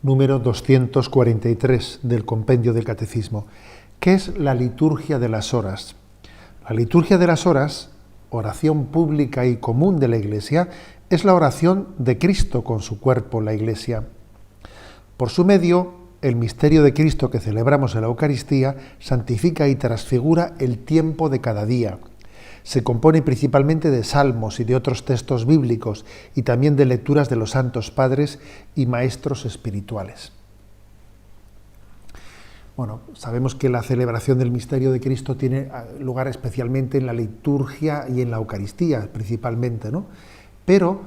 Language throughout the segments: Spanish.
número 243 del Compendio del Catecismo. ¿Qué es la liturgia de las horas? La liturgia de las horas, oración pública y común de la Iglesia, es la oración de Cristo con su cuerpo, la Iglesia. Por su medio, el misterio de Cristo que celebramos en la Eucaristía santifica y transfigura el tiempo de cada día. Se compone principalmente de salmos y de otros textos bíblicos y también de lecturas de los santos padres y maestros espirituales. Bueno, sabemos que la celebración del misterio de Cristo tiene lugar especialmente en la liturgia y en la Eucaristía, principalmente, ¿no? Pero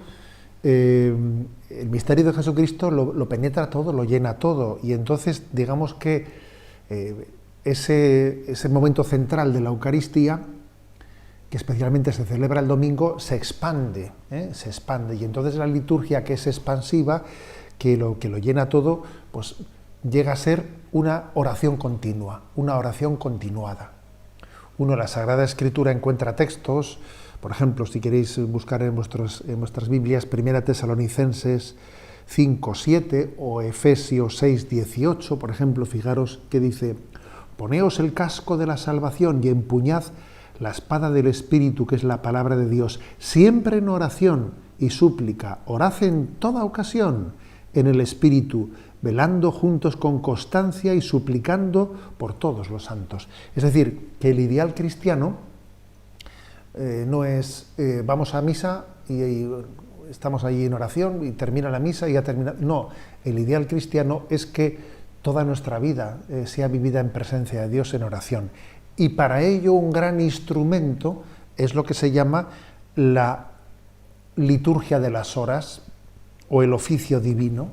el misterio de Jesucristo lo penetra todo, lo llena todo, y entonces digamos que ese momento central de la Eucaristía, que especialmente se celebra el domingo, se expande, y entonces la liturgia, que es expansiva, que lo llena todo, pues llega a ser una oración continua, una oración continuada. Uno en la Sagrada Escritura encuentra textos, por ejemplo, si queréis buscar en vuestras Biblias, 1 Tesalonicenses 5:7 o Efesios 6:18, por ejemplo, fijaros que dice: poneos el casco de la salvación y empuñad la espada del Espíritu, que es la palabra de Dios, siempre en oración y súplica, orad en toda ocasión en el Espíritu, velando juntos con constancia y suplicando por todos los santos. Es decir, que el ideal cristiano no es vamos a misa y estamos allí en oración y termina la misa y ya termina. No, el ideal cristiano es que toda nuestra vida sea vivida en presencia de Dios en oración. Y para ello un gran instrumento es lo que se llama la liturgia de las horas o el oficio divino,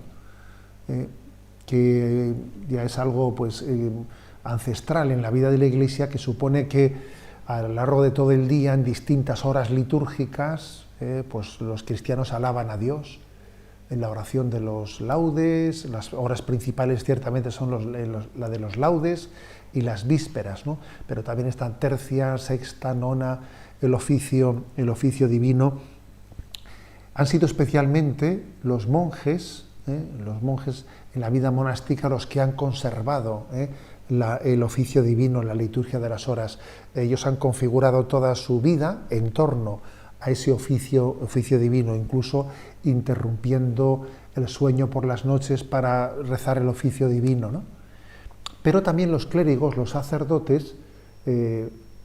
que ya es algo pues, ancestral en la vida de la Iglesia, que supone que a lo largo de todo el día, en distintas horas litúrgicas, pues los cristianos alaban a Dios en la oración de los laudes. Las horas principales ciertamente son la de los laudes y las vísperas, ¿no? Pero también están tercia, sexta, nona, el oficio divino. Han sido especialmente los monjes en la vida monástica los que han conservado el oficio divino, la liturgia de las horas. Ellos han configurado toda su vida en torno a ese oficio divino, incluso interrumpiendo el sueño por las noches para rezar el oficio divino, ¿no? Pero también los clérigos, los sacerdotes,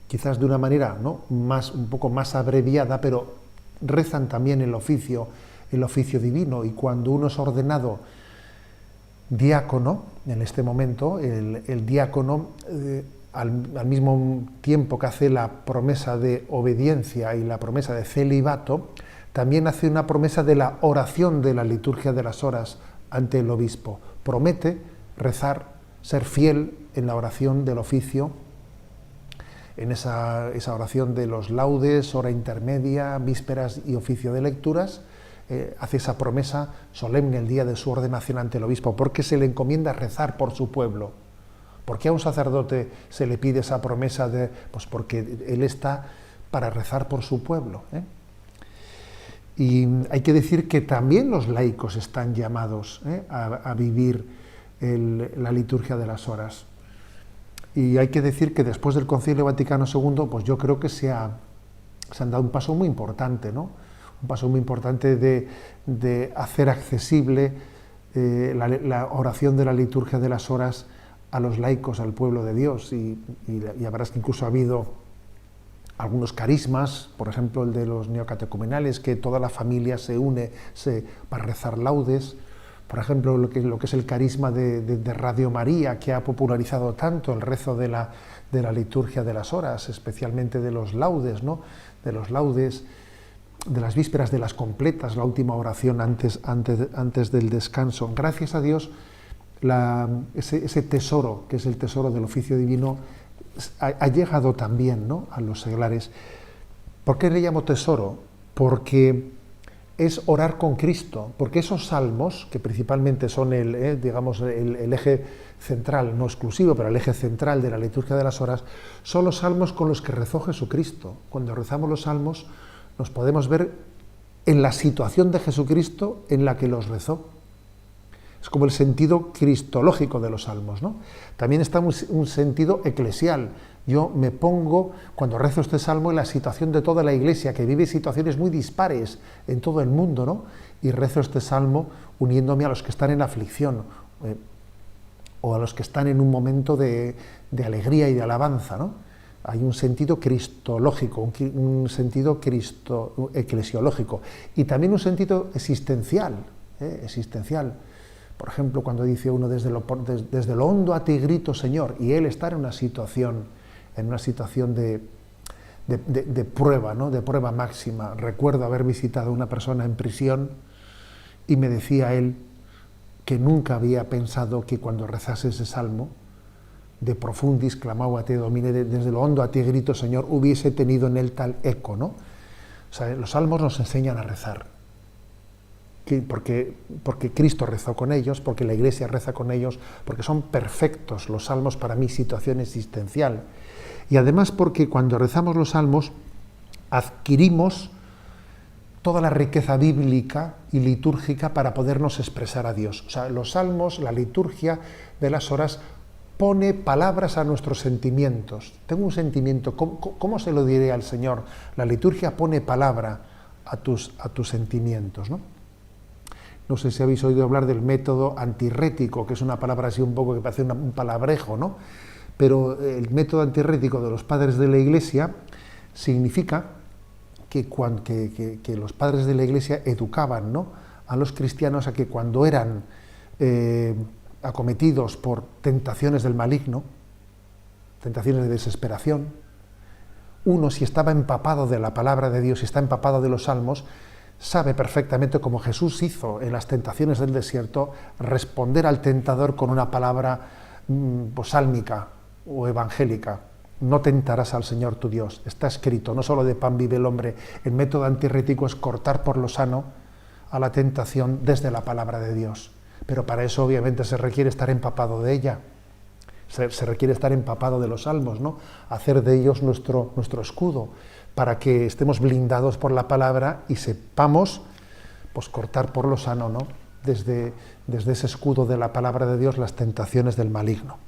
quizás de una manera, ¿no?, un poco más abreviada, pero rezan también el oficio divino, y cuando uno es ordenado diácono, en este momento, el diácono, al mismo tiempo que hace la promesa de obediencia y la promesa de celibato, también hace una promesa de la oración de la liturgia de las horas ante el obispo. Promete rezar, ser fiel en la oración del oficio, en esa oración de los laudes, hora intermedia, vísperas y oficio de lecturas. Hace esa promesa solemne el día de su ordenación ante el obispo, porque se le encomienda rezar por su pueblo. ¿Por qué a un sacerdote se le pide esa promesa? Pues porque él está para rezar por su pueblo, Y hay que decir que también los laicos están llamados a vivir la liturgia de las horas. Y hay que decir que después del Concilio Vaticano II, pues yo creo que se han dado un paso muy importante, ¿no? Un paso muy importante de hacer accesible la oración de la liturgia de las horas a los laicos, al pueblo de Dios. Y verás que incluso ha habido algunos carismas, por ejemplo el de los neocatecumenales, que toda la familia se une para rezar laudes. Por ejemplo, lo que es el carisma de Radio María, que ha popularizado tanto el rezo de la liturgia de las horas, especialmente de los laudes, ¿no? De los laudes, de las vísperas, de las completas, la última oración antes del descanso. Gracias a Dios, ese tesoro, que es el tesoro del oficio divino, ha llegado también, ¿no?, a los seglares. ¿Por qué le llamo tesoro? Porque es orar con Cristo, porque esos salmos, que principalmente son el eje central, no exclusivo, pero el eje central de la liturgia de las horas, son los salmos con los que rezó Jesucristo. Cuando rezamos los salmos nos podemos ver en la situación de Jesucristo en la que los rezó. Es como el sentido cristológico de los salmos, ¿no? También está un sentido eclesial. Yo me pongo, cuando rezo este salmo, en la situación de toda la Iglesia, que vive situaciones muy dispares en todo el mundo, ¿no? Y rezo este salmo uniéndome a los que están en aflicción, o a los que están en un momento de alegría y de alabanza, ¿no? Hay un sentido cristológico, un sentido eclesiológico, y también un sentido existencial, existencial. Por ejemplo, cuando dice uno, desde lo hondo a ti grito, Señor, y él está en una situación de prueba, ¿no? De prueba máxima. Recuerdo haber visitado a una persona en prisión y me decía él que nunca había pensado que cuando rezase ese salmo, de profundis clamaba a te domine, desde lo hondo a ti grito, Señor, hubiese tenido en él tal eco, ¿no? O sea, los salmos nos enseñan a rezar. Porque Cristo rezó con ellos, porque la Iglesia reza con ellos, porque son perfectos los salmos para mi situación existencial. Y además porque cuando rezamos los salmos adquirimos toda la riqueza bíblica y litúrgica para podernos expresar a Dios. O sea, los salmos, la liturgia de las horas pone palabras a nuestros sentimientos. Tengo un sentimiento, ¿cómo se lo diré al Señor? La liturgia pone palabra a tus sentimientos, ¿no? No sé si habéis oído hablar del método antirrético, que es una palabra así un poco que parece un palabrejo, ¿no? Pero el método antirrético de los padres de la Iglesia significa que los padres de la Iglesia educaban, ¿no?, a los cristianos a que cuando eran acometidos por tentaciones del maligno, tentaciones de desesperación, uno, si estaba empapado de la palabra de Dios, si está empapado de los salmos, sabe perfectamente, como Jesús hizo en las tentaciones del desierto, responder al tentador con una palabra sálmica o evangélica. No tentarás al Señor tu Dios. Está escrito, no solo de pan vive el hombre. El método antirrético es cortar por lo sano a la tentación desde la palabra de Dios. Pero para eso obviamente se requiere estar empapado de ella. Se requiere estar empapado de los salmos, ¿no? Hacer de ellos nuestro escudo, para que estemos blindados por la palabra y sepamos, pues, cortar por lo sano, ¿no?, desde ese escudo de la palabra de Dios, las tentaciones del maligno.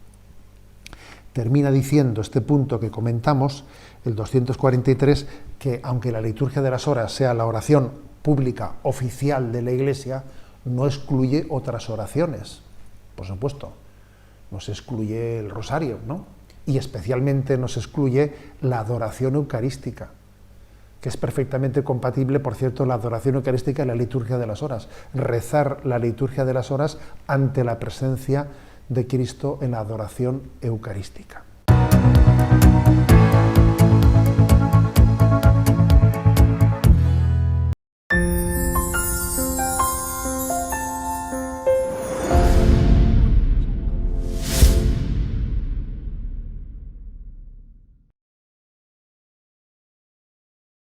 Termina diciendo este punto que comentamos, el 243, que aunque la liturgia de las horas sea la oración pública oficial de la Iglesia, no excluye otras oraciones, por supuesto. No se excluye el rosario, ¿no? Y especialmente nos excluye la adoración eucarística, que es perfectamente compatible, por cierto, la adoración eucarística y la liturgia de las horas. Rezar la liturgia de las horas ante la presencia de Cristo en la adoración eucarística.